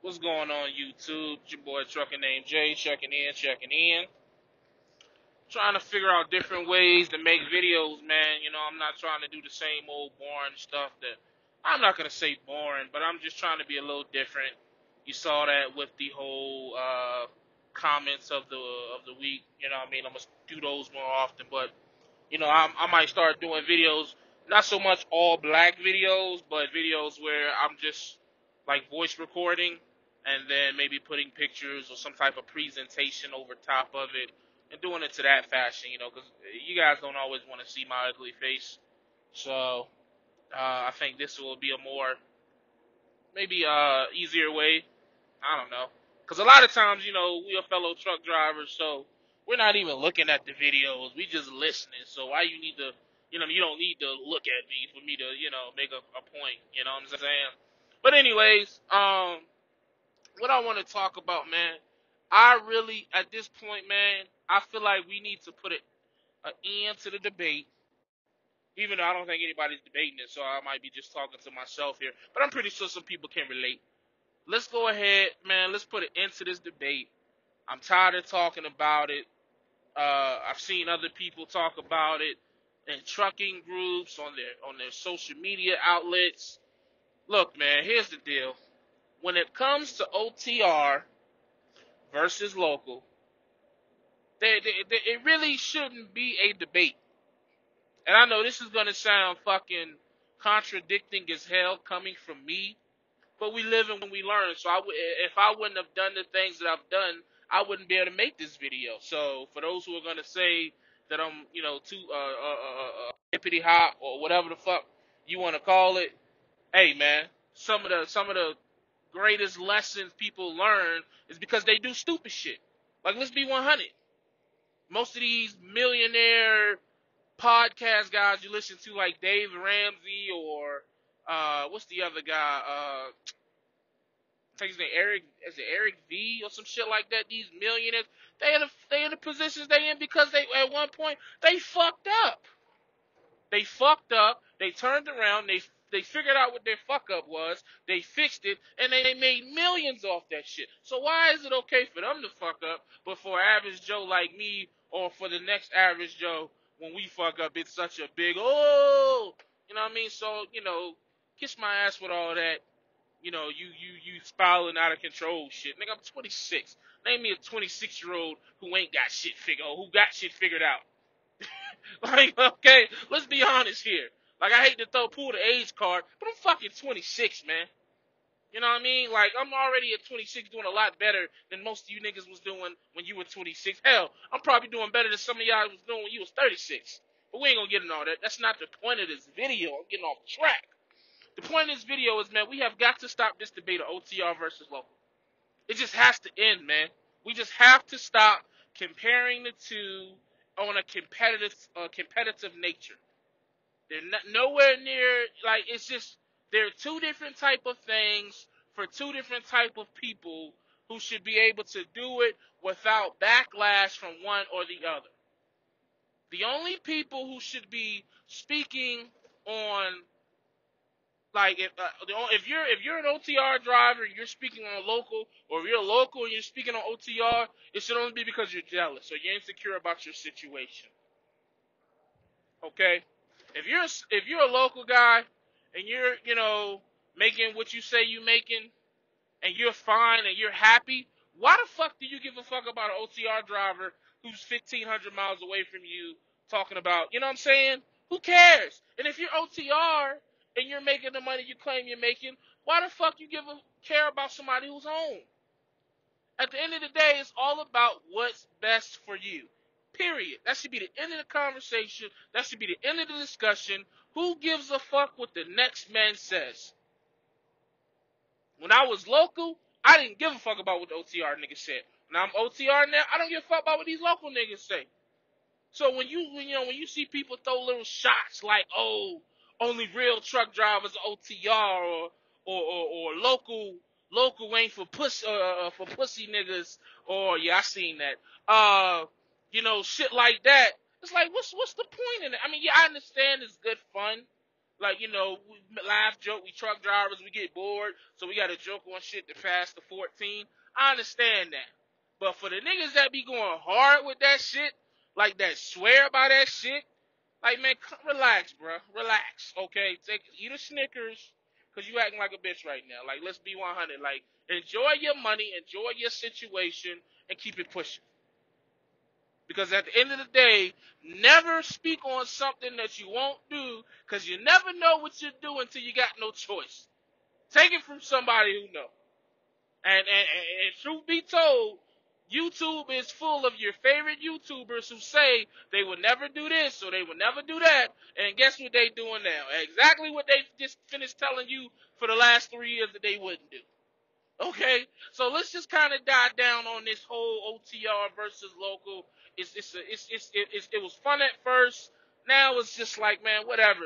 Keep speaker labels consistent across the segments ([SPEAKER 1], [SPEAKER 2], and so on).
[SPEAKER 1] What's going on, YouTube? It's your boy Trucker named Jay, checking in. Trying to figure out different ways to make videos, man. I'm not trying to do the same old boring stuff that I'm not gonna say boring, but I'm just trying to be a little different. You saw that with the whole comments of the week. What I mean, I'm gonna do those more often, but I might start doing videos, not so much all black videos, but videos where I'm just like voice recording and then maybe putting pictures or some type of presentation over top of it and doing it to that fashion, because you guys don't always want to see my ugly face. So I think this will be a more, maybe easier way. I don't know. Because a lot of times, we are fellow truck drivers, so we're not even looking at the videos. We just listening. So why you need to, you don't need to look at me for me to, make a point. You know what I'm saying? But anyways, what I want to talk about, man, I really, at this point, man, I feel like we need to put an end to the debate. Even though I don't think anybody's debating it, so I might be just talking to myself here. But I'm pretty sure some people can relate. Let's go ahead, man. Let's put an end to this debate. I'm tired of talking about it. I've seen other people talk about it in trucking groups on their social media outlets. Look, man, here's the deal. When it comes to OTR versus local, it really shouldn't be a debate. And I know this is gonna sound fucking contradicting as hell coming from me, but we live and we learn. So if I wouldn't have done the things that I've done, I wouldn't be able to make this video. So for those who are gonna say that I'm, too hippity hop or whatever the fuck you want to call it, hey man, some of the greatest lessons people learn is because they do stupid shit. Like, let's be 100. Most of these millionaire podcast guys you listen to, like Dave Ramsey or what's the other guy? I think his name Eric, is it Eric V or some shit like that? These millionaires, they in the positions they in because they at one point they fucked up. They fucked up. They turned around. They figured out what their fuck up was. They fixed it, and they made millions off that shit. So why is it okay for them to fuck up, but for average Joe like me or for the next average Joe, when we fuck up, it's such a big oh, you know what I mean? So kiss my ass with all that. You spiraling out of control shit. Nigga, I'm 26. Name me a 26-year-old who ain't got shit figured, or who got shit figured out. Like, okay, let's be honest here. Like, I hate to pull the age card, but I'm fucking 26, man. You know what I mean? Like, I'm already at 26 doing a lot better than most of you niggas was doing when you were 26. Hell, I'm probably doing better than some of y'all was doing when you was 36. But we ain't gonna get into all that. That's not the point of this video. I'm getting off track. The point of this video is, man, we have got to stop this debate of OTR versus local. It just has to end, man. We just have to stop comparing the two on a competitive nature. They're not, nowhere near, like, it's just, they're two different type of things for two different type of people who should be able to do it without backlash from one or the other. The only people who should be speaking on, like, if you're an OTR driver and you're speaking on local, or if you're a local and you're speaking on OTR, it should only be because you're jealous or you're insecure about your situation. Okay? If you're a local guy and you're, making what you say you making and you're fine and you're happy, why the fuck do you give a fuck about an OTR driver who's 1,500 miles away from you talking about, you know what I'm saying? Who cares? And if you're OTR and you're making the money you claim you're making, why the fuck you care about somebody who's home? At the end of the day, it's all about what's best for you. Period. That should be the end of the conversation. That should be the end of the discussion. Who gives a fuck what the next man says? When I was local, I didn't give a fuck about what the OTR niggas said. Now I'm OTR now, I don't give a fuck about what these local niggas say. So when you see people throw little shots like, oh, only real truck drivers are OTR, or local ain't for pussy niggas, or yeah, I seen that. Shit like that. It's like, what's the point in it? I mean, yeah, I understand it's good fun. Like, we laugh, joke, we truck drivers, we get bored, so we gotta joke on shit to pass the 14. I understand that. But for the niggas that be going hard with that shit, like that swear by that shit, like, man, relax, bro. Relax, okay? Eat a Snickers, because you acting like a bitch right now. Like, let's be 100. Like, enjoy your money, enjoy your situation, and keep it pushing. Because at the end of the day, never speak on something that you won't do, because you never know what you're doing until you got no choice. Take it from somebody who knows. And truth be told, YouTube is full of your favorite YouTubers who say they will never do this or they will never do that. And guess what they doing now? Exactly what they just finished telling you for the last 3 years that they wouldn't do. Okay, so let's just kind of dive down on this whole OTR versus local. It was fun at first. Now it's just like, man, whatever.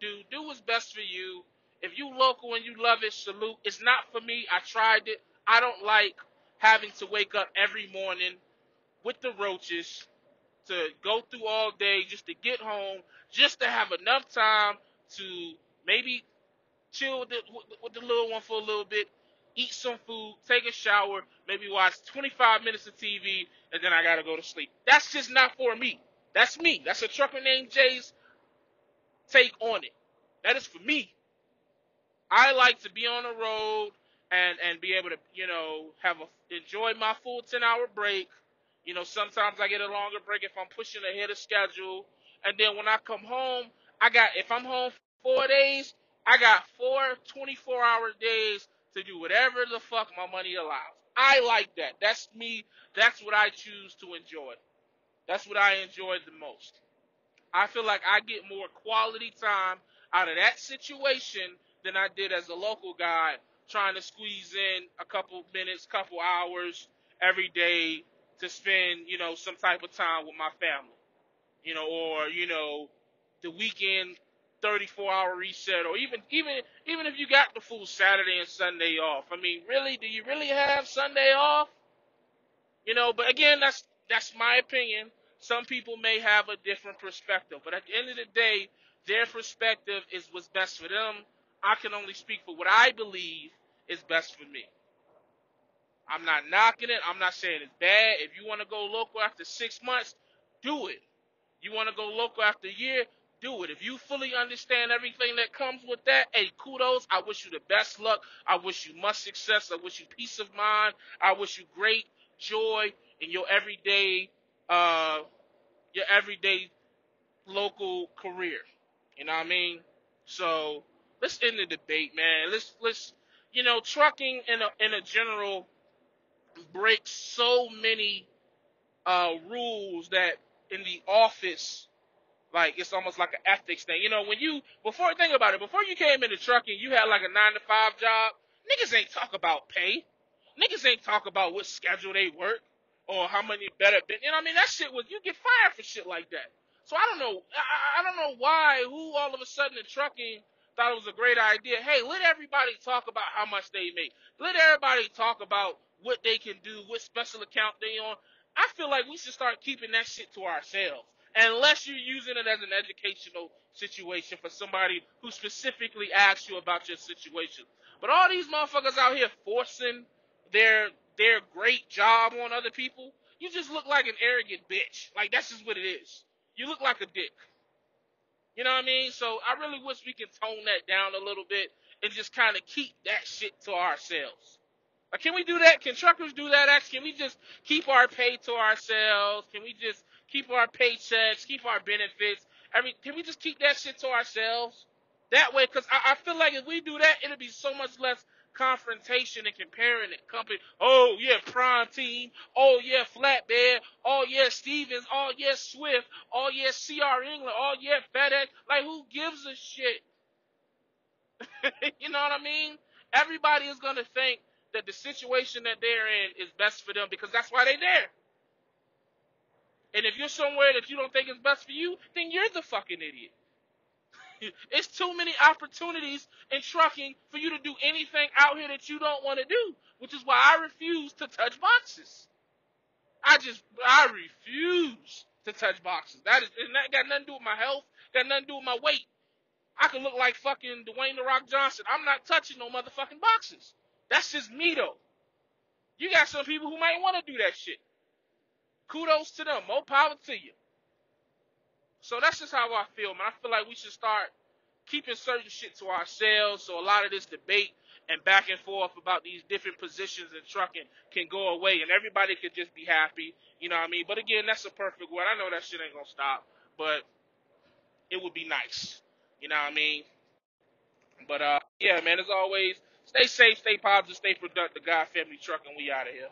[SPEAKER 1] Do what's best for you. If you local and you love it, salute. It's not for me. I tried it. I don't like having to wake up every morning with the roaches to go through all day just to get home, just to have enough time to maybe chill with the little one for a little bit, eat some food, take a shower, maybe watch 25 minutes of TV, and then I gotta go to sleep. That's just not for me. That's me. That's a trucker named Jay's take on it. That is for me. I like to be on the road and be able to, enjoy my full 10-hour break. Sometimes I get a longer break if I'm pushing ahead of schedule. And then when I come home, if I'm home for 4 days, I got 4 24-hour days to do whatever the fuck my money allows. I like that. That's me. That's what I choose to enjoy. That's what I enjoy the most. I feel like I get more quality time out of that situation than I did as a local guy trying to squeeze in a couple minutes, couple hours every day to spend, some type of time with my family, or, the weekend 34-hour reset, or even if you got the full Saturday and Sunday off. I mean, really, do you really have Sunday off? But again, that's my opinion. Some people may have a different perspective, but at the end of the day, their perspective is what's best for them. I can only speak for what I believe is best for me. I'm not knocking it. I'm not saying it's bad. If you want to go local after 6 months, do it. You want to go local after a year, do it. If you fully understand everything that comes with that, hey, kudos. I wish you the best luck. I wish you much success. I wish you peace of mind. I wish you great joy in uh, your everyday local career. You know what I mean? So let's end the debate, man. Let's trucking in a general breaks so many rules that in the office, like, it's almost like an ethics thing. Think about it, before you came into trucking, you had like a 9 to 5 job. Niggas ain't talk about pay. Niggas ain't talk about what schedule they work or how many better. I mean, that shit was, you get fired for shit like that. So I don't know. I don't know who all of a sudden in trucking thought it was a great idea. Hey, let everybody talk about how much they make. Let everybody talk about what they can do, what special account they on. I feel like we should start keeping that shit to ourselves. Unless you're using it as an educational situation for somebody who specifically asks you about your situation. But all these motherfuckers out here forcing their great job on other people, you just look like an arrogant bitch. Like, that's just what it is. You look like a dick. You know what I mean? So I really wish we could tone that down a little bit and just kind of keep that shit to ourselves. Like, can we do that? Can truckers do that? Actually, can we just keep our pay to ourselves? Can we just keep our paychecks, keep our benefits? Can we just keep that shit to ourselves? That way, because I feel like if we do that, it'll be so much less confrontation and comparing it. Company, oh yeah, Prime Team, oh yeah, Flatbed, oh yeah, Stevens, oh yeah, Swift, oh yeah, CR England, oh yeah, FedEx. Like, who gives a shit? You know what I mean? Everybody is going to think that the situation that they're in is best for them because that's why they're there. And if you're somewhere that you don't think is best for you, then you're the fucking idiot. It's too many opportunities in trucking for you to do anything out here that you don't want to do, which is why I refuse to touch boxes. I refuse to touch boxes. That got nothing to do with my health, got nothing to do with my weight. I could look like fucking Dwayne The Rock Johnson. I'm not touching no motherfucking boxes. That's just me though. You got some people who might want to do that shit. Kudos to them. More power to you. So that's just how I feel, man. I feel like we should start keeping certain shit to ourselves so a lot of this debate and back and forth about these different positions in trucking can go away and everybody could just be happy. You know what I mean? But again, that's a perfect word. I know that shit ain't gonna stop, but it would be nice. You know what I mean? But yeah, man, as always, stay safe, stay positive, stay productive. God, family, trucking, we out of here.